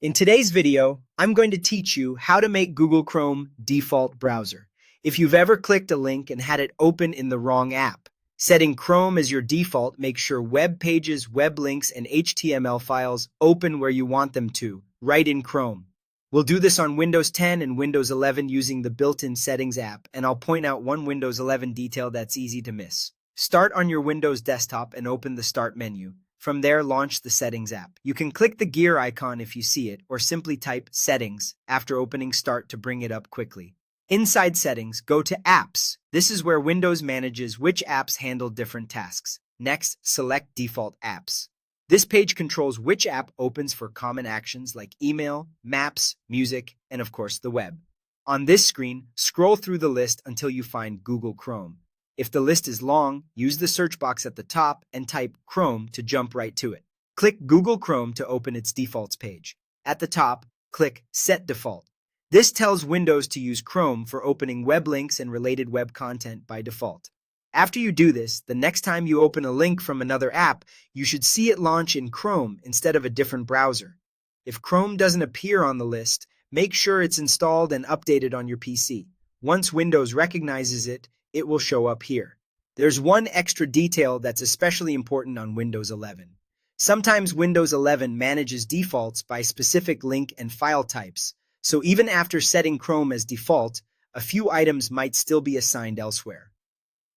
In today's video, I'm going to teach you how to make Google Chrome default browser. If you've ever clicked a link and had it open in the wrong app, setting Chrome as your default makes sure web pages, web links, and HTML files open where you want them to, right in Chrome. We'll do this on Windows 10 and Windows 11 using the built-in Settings app, and I'll point out one Windows 11 detail that's easy to miss. Start on your Windows desktop and open the Start menu. From there, launch the Settings app. You can click the gear icon if you see it, or simply type Settings after opening Start to bring it up quickly. Inside Settings, go to Apps. This is where Windows manages which apps handle different tasks. Next, select Default Apps. This page controls which app opens for common actions like email, maps, music, and of course the web. On this screen, scroll through the list until you find Google Chrome. If the list is long, use the search box at the top and type Chrome to jump right to it. Click Google Chrome to open its defaults page. At the top, click Set Default. This tells Windows to use Chrome for opening web links and related web content by default. After you do this, the next time you open a link from another app, you should see it launch in Chrome instead of a different browser. If Chrome doesn't appear on the list, make sure it's installed and updated on your PC. Once Windows recognizes it, it will show up here. There's one extra detail that's especially important on Windows 11. Sometimes Windows 11 manages defaults by specific link and file types, so even after setting Chrome as default, a few items might still be assigned elsewhere.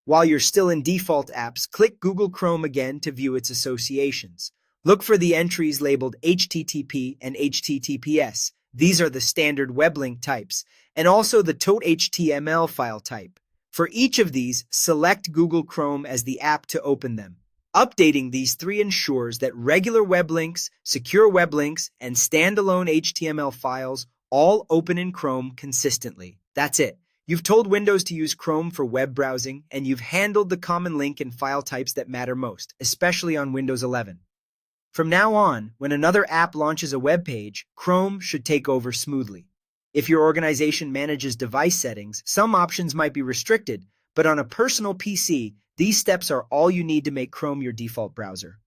While you're still in default apps, click Google Chrome again to view its associations. Look for the entries labeled HTTP and HTTPS. These are the standard web link types, and also the .html file type. For each of these, select Google Chrome as the app to open them. Updating these three ensures that regular web links, secure web links, and standalone HTML files all open in Chrome consistently. That's it. You've told Windows to use Chrome for web browsing, and you've handled the common link and file types that matter most, especially on Windows 11. From now on, when another app launches a web page, Chrome should take over smoothly. If your organization manages device settings, some options might be restricted, but on a personal PC, these steps are all you need to make Chrome your default browser.